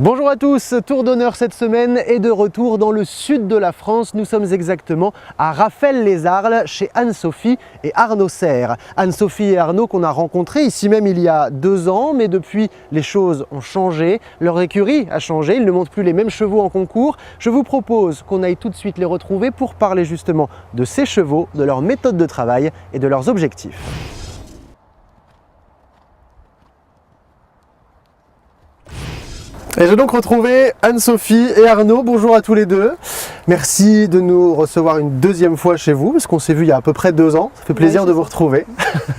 Bonjour à tous, Tour d'honneur cette semaine est de retour dans le sud de la France. Nous sommes exactement à Raphaël-les-Arles chez Anne-Sophie et Arnaud Serre. Anne-Sophie et Arnaud qu'on a rencontrés ici même il y a 2 ans, mais depuis les choses ont changé, leur écurie a changé, ils ne montent plus les mêmes chevaux en concours. Je vous propose qu'on aille tout de suite les retrouver pour parler justement de ces chevaux, de leur méthode de travail et de leurs objectifs. Et j'ai donc retrouvé Anne-Sophie et Arnaud. Bonjour à tous les deux. Merci de nous recevoir une deuxième fois chez vous, parce qu'on s'est vu il y a à peu près 2 ans. Ça fait plaisir de vous retrouver.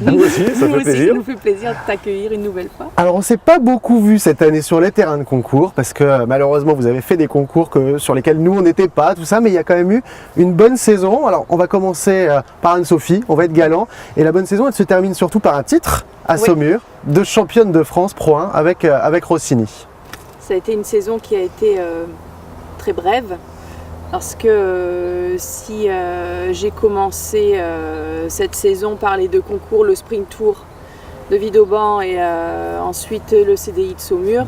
Nous aussi, ça fait plaisir. Ça nous fait plaisir de t'accueillir une nouvelle fois. Alors on ne s'est pas beaucoup vu cette année sur les terrains de concours, parce que malheureusement vous avez fait des concours sur lesquels nous on n'était pas, tout ça, mais il y a quand même eu une bonne saison. Alors on va commencer par Anne-Sophie, on va être galant. Et la bonne saison elle se termine surtout par un titre à Saumur, de championne de France Pro 1 avec Rossini. Ça a été une saison qui a été très brève parce que si j'ai commencé cette saison par les 2 concours, le Sprint Tour de Vidauban et ensuite le CDI de Saumur,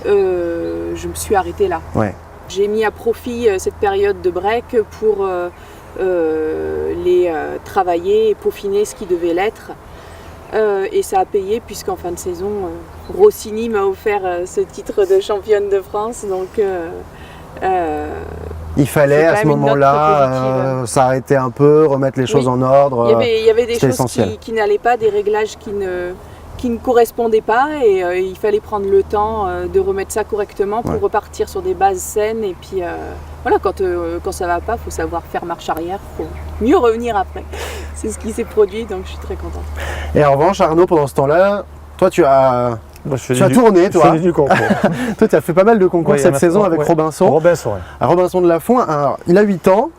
je me suis arrêtée là. Ouais. J'ai mis à profit cette période de break pour les travailler et peaufiner ce qui devait l'être. Et ça a payé puisqu'en fin de saison, Rossini m'a offert ce titre de championne de France. Donc, il fallait à ce moment-là s'arrêter un peu, remettre les choses en ordre. Il y avait des choses qui n'allaient pas, des réglages qui ne correspondaient pas et il fallait prendre le temps de remettre ça correctement pour repartir sur des bases saines. Et puis voilà, quand ça va pas, il faut savoir faire marche arrière, il faut mieux revenir après. C'est ce qui s'est produit, donc je suis très contente. Et en revanche, Arnaud, pendant ce temps-là, toi tu as tourné, toi. Du concours. Toi, tu as fait pas mal de concours cette saison avec Robinson. Robinson, À Robinson de Lafont, il a 8 ans.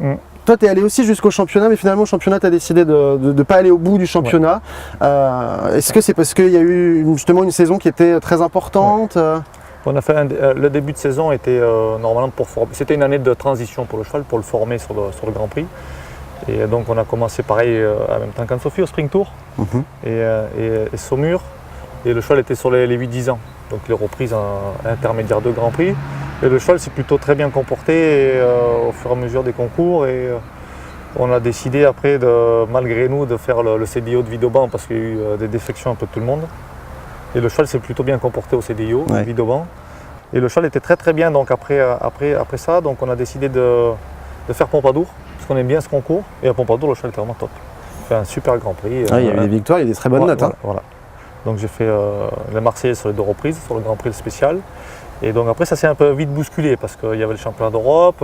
Toi, tu es allé aussi jusqu'au championnat, mais finalement, au championnat, tu as décidé de ne pas aller au bout du championnat. Est-ce que c'est parce qu'il y a eu justement une saison qui était très importante On a fait le début de saison était normalement pour former. C'était une année de transition pour le cheval, pour le former sur le Grand Prix. Et donc on a commencé pareil en même temps qu'Anne-Sophie au Sprint Tour et Saumur. Et le cheval était sur les 8-10 ans. Donc il est repris en intermédiaire de Grand Prix. Et le cheval s'est plutôt très bien comporté au fur et à mesure des concours. Et on a décidé après, malgré nous, de faire le CDIO de Vidauban parce qu'il y a eu des défections un peu de tout le monde. Et le cheval s'est plutôt bien comporté au CDIO de Vidauban. Et le cheval était très très bien donc après ça. Donc on a décidé de faire Pompadour. Parce qu'on aime bien ce concours. Et à Pompadour, le cheval était vraiment top. Il fait un super Grand Prix. Il y avait des victoires, il y a des très bonnes notes. Voilà. Donc j'ai fait les Marseillais sur les 2 reprises, sur le Grand Prix spécial. Et donc après ça s'est un peu vite bousculé parce qu'il y avait le championnat d'Europe.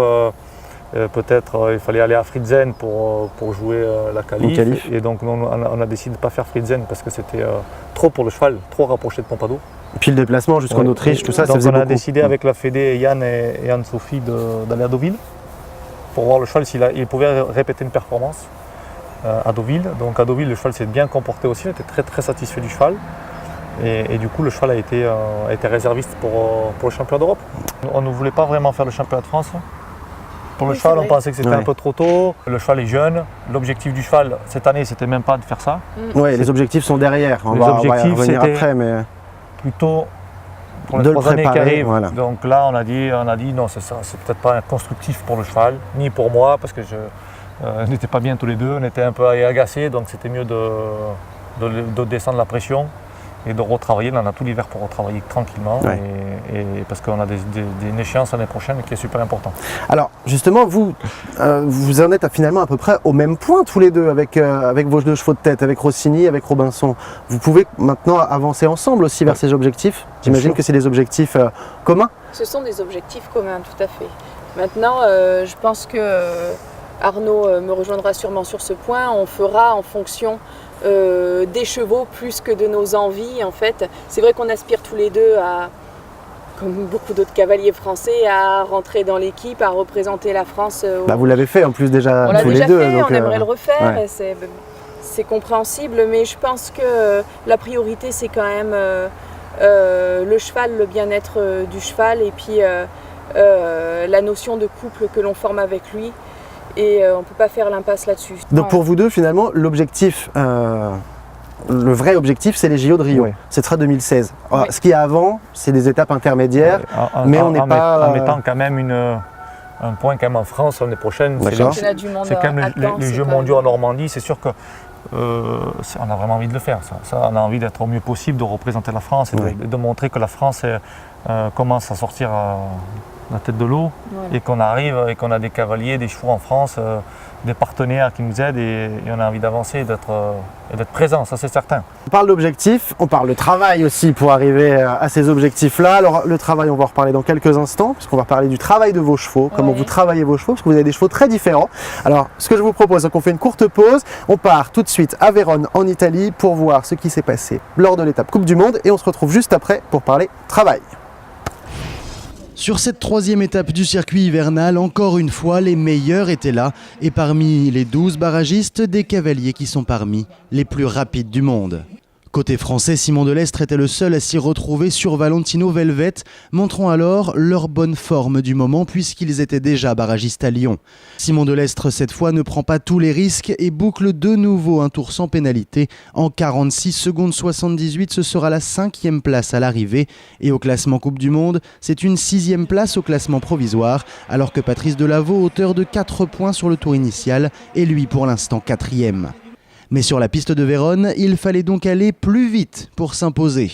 Peut-être il fallait aller à Fritzen pour jouer la qualif. Et donc on a décidé de ne pas faire Fritzen parce que c'était trop pour le cheval, trop rapproché de Pompadour. Et puis le déplacement jusqu'en Autriche, tout ça, donc ça faisait beaucoup. On a beaucoup. décidé avec la Fédé, Yann et Anne-Sophie d'aller à Deauville pour voir le cheval s'il pouvait répéter une performance à Deauville. Donc à Deauville, le cheval s'est bien comporté aussi, on était très très satisfait du cheval. Et du coup, le cheval a été réserviste pour le championnat d'Europe. On ne voulait pas vraiment faire le championnat de France. Pour le cheval, on pensait que c'était un peu trop tôt. Le cheval est jeune. L'objectif du cheval, cette année, c'était même pas de faire ça. Oui, les objectifs sont derrière. On va y revenir après, mais plutôt pour les 3 années qui arrivent. Voilà. Donc là, on a dit non, c'est peut-être pas constructif pour le cheval, ni pour moi, parce que on n'était pas bien tous les deux, on était un peu agacés, donc c'était mieux de descendre la pression et de retravailler. Là, on a tout l'hiver pour retravailler tranquillement, et parce qu'on a une échéance l'année prochaine qui est super importante. Alors justement, vous en êtes finalement à peu près au même point tous les deux avec vos 2 chevaux de tête, avec Rossini, avec Robinson. Vous pouvez maintenant avancer ensemble aussi vers ces objectifs. J'imagine que c'est des objectifs communs. Ce sont des objectifs communs, tout à fait. Maintenant, je pense que Arnaud me rejoindra sûrement sur ce point. On fera en fonction des chevaux plus que de nos envies. En fait, c'est vrai qu'on aspire tous les deux à, comme beaucoup d'autres cavaliers français, à rentrer dans l'équipe, à représenter la France. Vous l'avez fait en plus déjà tous les deux. On aimerait le refaire. Et c'est compréhensible, mais je pense que la priorité c'est quand même le cheval, le bien-être du cheval et puis la notion de couple que l'on forme avec lui. Et on ne peut pas faire l'impasse là-dessus. Donc pour vous deux, finalement, l'objectif le vrai objectif, c'est les JO de Rio. Oui. Ce sera 2016. Oui. Ce qu'il y a avant, c'est des étapes intermédiaires, mais on n'est pas... En mettant quand même un point quand même en France l'année prochaine. D'accord. C'est quand même les Jeux mondiaux en Normandie. C'est sûr que on a vraiment envie de le faire. Ça, on a envie d'être au mieux possible, de représenter la France et de montrer que la France commence à sortir la tête de l'eau et qu'on arrive et qu'on a des cavaliers, des chevaux en France, des partenaires qui nous aident et on a envie d'avancer et d'être présent, ça c'est certain. On parle d'objectifs, on parle de travail aussi pour arriver à ces objectifs-là. Alors le travail, on va en reparler dans quelques instants, puisqu'on va parler du travail de vos chevaux, comment vous travaillez vos chevaux, parce que vous avez des chevaux très différents. Alors ce que je vous propose, c'est qu'on fait une courte pause, on part tout de suite à Vérone en Italie pour voir ce qui s'est passé lors de l'étape Coupe du Monde et on se retrouve juste après pour parler travail. Sur cette troisième étape du circuit hivernal, encore une fois, les meilleurs étaient là. Et parmi les 12 barragistes, des cavaliers qui sont parmi les plus rapides du monde. Côté français, Simon Delestre était le seul à s'y retrouver sur Valentino Velvet, montrant alors leur bonne forme du moment puisqu'ils étaient déjà barragistes à Lyon. Simon Delestre, cette fois, ne prend pas tous les risques et boucle de nouveau un tour sans pénalité. En 46 secondes 78, ce sera la 5e place à l'arrivée. Et au classement Coupe du Monde, c'est une 6e place au classement provisoire, alors que Patrice Delaveau, auteur de 4 points sur le tour initial, est lui pour l'instant 4e. Mais sur la piste de Vérone, il fallait donc aller plus vite pour s'imposer.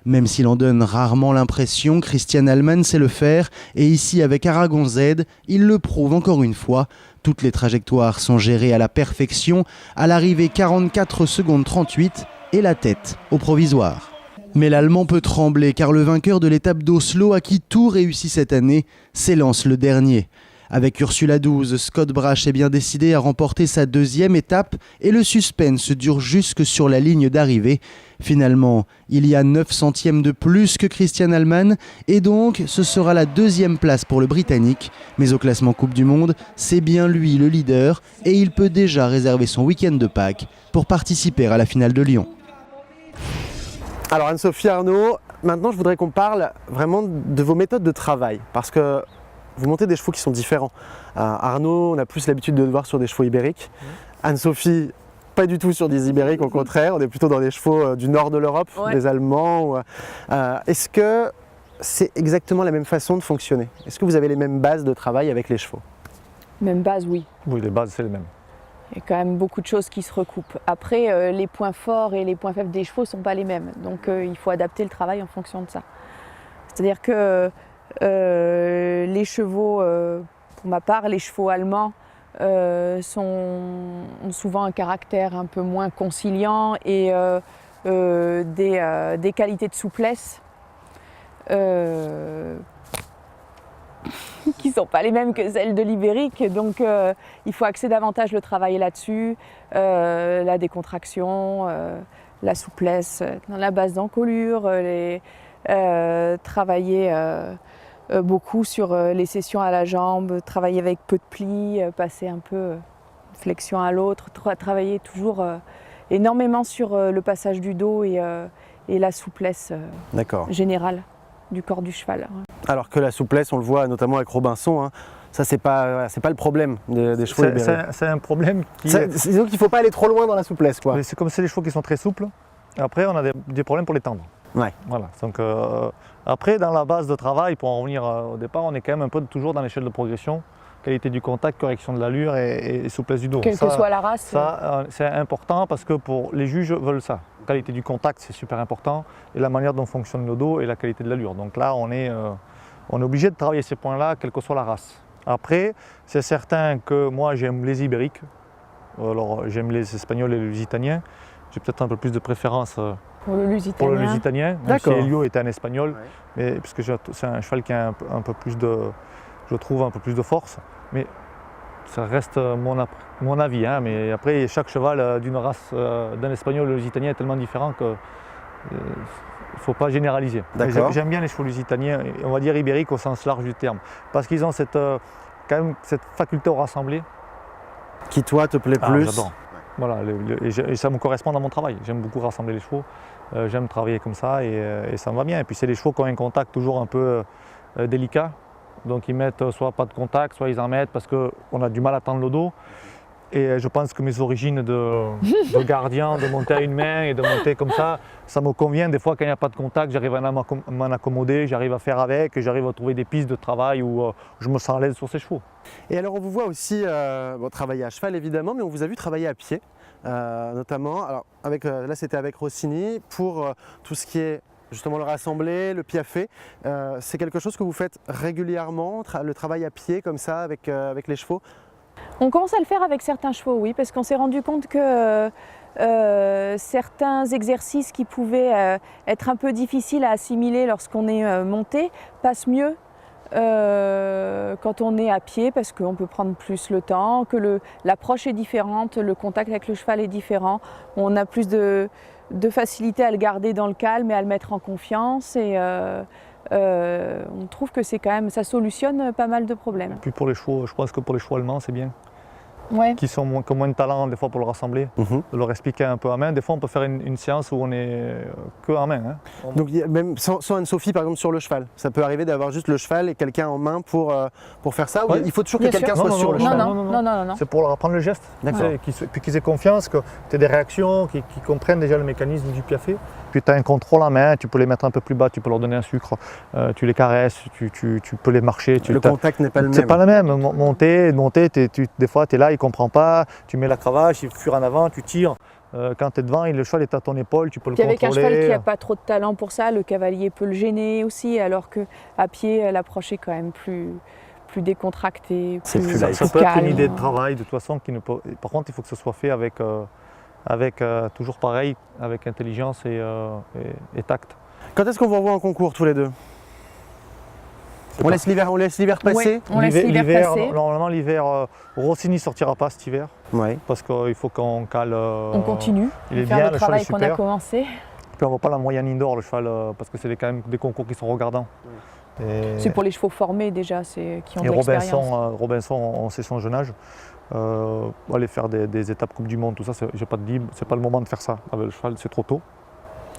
Même s'il en donne rarement l'impression, Christian Allman sait le faire et ici avec Aragon Z, il le prouve encore une fois. Toutes les trajectoires sont gérées à la perfection, à l'arrivée 44 secondes 38 et la tête au provisoire. Mais l'Allemand peut trembler car le vainqueur de l'étape d'Oslo à qui tout réussit cette année s'élance le dernier. Avec Ursula 12, Scott Brash est bien décidé à remporter sa 2e étape et le suspense dure jusque sur la ligne d'arrivée. Finalement, il y a 9 centièmes de plus que Christian Allman et donc ce sera la 2e place pour le Britannique. Mais au classement Coupe du Monde, c'est bien lui le leader et il peut déjà réserver son week-end de Pâques pour participer à la finale de Lyon. Alors Anne-Sophie Arnaud, maintenant je voudrais qu'on parle vraiment de vos méthodes de travail parce que vous montez des chevaux qui sont différents. Arnaud, on a plus l'habitude de le voir sur des chevaux ibériques. Anne-Sophie, pas du tout sur des ibériques, au contraire. On est plutôt dans des chevaux du nord de l'Europe, des Allemands. Est-ce que c'est exactement la même façon de fonctionner? Est-ce que vous avez les mêmes bases de travail avec les chevaux? Même base, oui. Oui, les bases, c'est les mêmes. Il y a quand même beaucoup de choses qui se recoupent. Après, les points forts et les points faibles des chevaux ne sont pas les mêmes. Donc il faut adapter le travail en fonction de ça. C'est-à-dire que les chevaux, pour ma part, les chevaux allemands ont souvent un caractère un peu moins conciliant et des qualités de souplesse qui ne sont pas les mêmes que celles de l'ibérique. Donc il faut axer davantage le travail là-dessus, la décontraction, la souplesse dans la base d'encolure, travailler beaucoup sur les sessions à la jambe, travailler avec peu de plis, passer un peu flexion à l'autre, travailler toujours énormément sur le passage du dos et la souplesse générale du corps du cheval. Alors que la souplesse, on le voit notamment avec Robinson, hein, ça c'est pas le problème des chevaux ibériques. C'est un problème qui... Disons qu'il ne faut pas aller trop loin dans la souplesse, quoi. C'est comme c'est des chevaux qui sont très souples, après on a des problèmes pour les tendre. Ouais. Voilà. Donc, après, dans la base de travail, pour en revenir au départ, on est quand même un peu toujours dans l'échelle de progression. Qualité du contact, correction de l'allure et souplesse du dos. Quelle que soit la race. Ça, c'est important parce que les juges veulent ça. La qualité du contact, c'est super important. Et la manière dont fonctionne le dos et la qualité de l'allure. Donc là, on est obligé de travailler ces points-là, quelle que soit la race. Après, c'est certain que moi, j'aime les ibériques. Alors, j'aime les espagnols et les lusitaniens. J'ai peut-être un peu plus de préférence pour le lusitanien, même si Elio était un espagnol, mais puisque c'est un cheval qui a un peu plus de, je trouve, un peu plus de force. Mais ça reste mon avis, hein, mais après chaque cheval d'une race, d'un espagnol ou lusitanien est tellement différent que il ne faut pas généraliser. J'aime bien les chevaux lusitaniens, on va dire ibériques au sens large du terme, parce qu'ils ont quand même cette faculté au rassemblé. Qui toi te plaît plus? J'adore. Voilà, et ça me correspond dans mon travail. J'aime beaucoup rassembler les chevaux, j'aime travailler comme ça et ça me va bien. Et puis c'est les chevaux qui ont un contact toujours un peu délicat. Donc ils mettent soit pas de contact, soit ils en mettent parce qu'on a du mal à tendre le dos. Et je pense que mes origines de gardien, de monter à une main et de monter comme ça me convient. Des fois, quand il n'y a pas de contact, j'arrive à m'en accommoder, j'arrive à faire avec, j'arrive à trouver des pistes de travail où je me sens à l'aise sur ces chevaux. Et alors on vous voit aussi travailler à cheval évidemment, mais on vous a vu travailler à pied, notamment. Alors, là c'était avec Rossini pour tout ce qui est justement le rassemblé, le piafé. C'est quelque chose que vous faites régulièrement, le travail à pied comme ça avec les chevaux? On commence à le faire avec certains chevaux, oui, parce qu'on s'est rendu compte que certains exercices qui pouvaient être un peu difficiles à assimiler lorsqu'on est monté passent mieux quand on est à pied, parce qu'on peut prendre plus le temps, que l'approche est différente, le contact avec le cheval est différent, on a plus de facilité à le garder dans le calme et à le mettre en confiance. Et on trouve que c'est quand même, ça solutionne pas mal de problèmes. Puis pour les chevaux, je pense que pour les chevaux allemands, c'est bien. Ouais. Qui ont moins de talent des fois pour le rassembler, de leur expliquer un peu en main. Des fois, on peut faire une séance où on est que en main. Hein. Donc même sans Anne-Sophie par exemple sur le cheval, ça peut arriver d'avoir juste le cheval et quelqu'un en main pour faire ça, ou il faut toujours que quelqu'un soit sur le cheval? Non. C'est pour leur apprendre le geste, puis qu'ils aient confiance, que tu aies des réactions, qu'ils comprennent déjà le mécanisme du piafé. Puis tu as un contrôle en main, tu peux les mettre un peu plus bas, tu peux leur donner un sucre, tu les caresses, tu peux les marcher. Le contact n'est pas le même. C'est pas le même. Monter, des fois tu es là, il ne comprend pas, tu mets la cravache, il fuit en avant, tu tires. Quand tu es devant, le cheval est à ton épaule, tu peux le contrôler. Avec un cheval qui n'a pas trop de talent pour ça, le cavalier peut le gêner aussi, alors qu'à pied, l'approche est quand même plus décontractée, C'est plus ça peut calme. être une idée de travail, de toute façon. Par contre, il faut que ce soit fait avec toujours pareil, avec intelligence et tact. Quand est-ce qu'on vous revoit en concours tous les deux? On laisse l'hiver passer? Oui, on laisse l'hiver passer. Normalement, l'hiver, Rossini ne sortira pas cet hiver. Ouais. Parce qu'il faut qu'on cale. On continue il est faire bien, le le cheval travail est qu'on a super. commencé. Puis on ne voit pas la moyenne indoor, le cheval, parce que c'est quand même des concours qui sont regardants. C'est pour les chevaux formés déjà, qui ont de Et l'expérience. Robinson, on sait son jeune âge. Aller faire des étapes Coupe du Monde, tout ça, j'ai pas de libre, c'est pas le moment de faire ça. Avec le cheval, c'est trop tôt.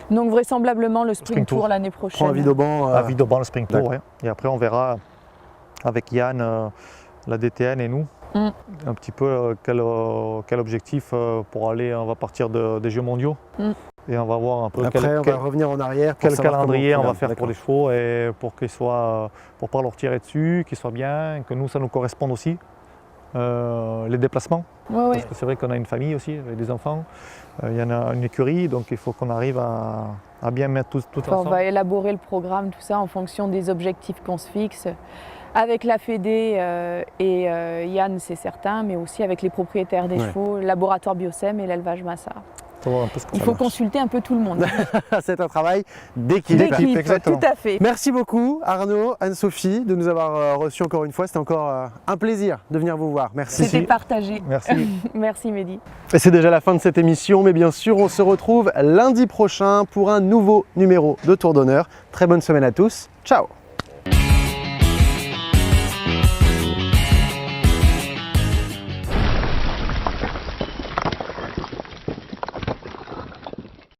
Donc vraisemblablement le Sprint Tour l'année Prends prochaine. à Vidauban. À Vidauban, le Sprint Tour, d'accord. ouais. Et après, on verra avec Yann, la DTN et nous, un petit peu quel objectif pour aller. On va partir des Jeux mondiaux et on va voir un peu Après, on va revenir en arrière. Quel calendrier on va faire pour les chevaux et pour qu'ils soient, pour pas leur tirer dessus, qu'ils soient bien, que nous, ça nous corresponde aussi. Les déplacements, parce que c'est vrai qu'on a une famille aussi avec des enfants, il y en a une écurie, donc il faut qu'on arrive à bien mettre tout ensemble. On va élaborer le programme, tout ça en fonction des objectifs qu'on se fixe, avec la Fédé et Yann c'est certain, mais aussi avec les propriétaires des chevaux, le laboratoire Biocem et l'élevage Massa. Il faut consulter un peu tout le monde. C'est un travail d'équipe. Tout à fait. Merci beaucoup Arnaud, Anne-Sophie de nous avoir reçus encore une fois. C'était encore un plaisir de venir vous voir. Merci. C'était partagé. Merci. Merci Mehdi. Et c'est déjà la fin de cette émission, mais bien sûr on se retrouve lundi prochain pour un nouveau numéro de Tour d'honneur. Très bonne semaine à tous. Ciao.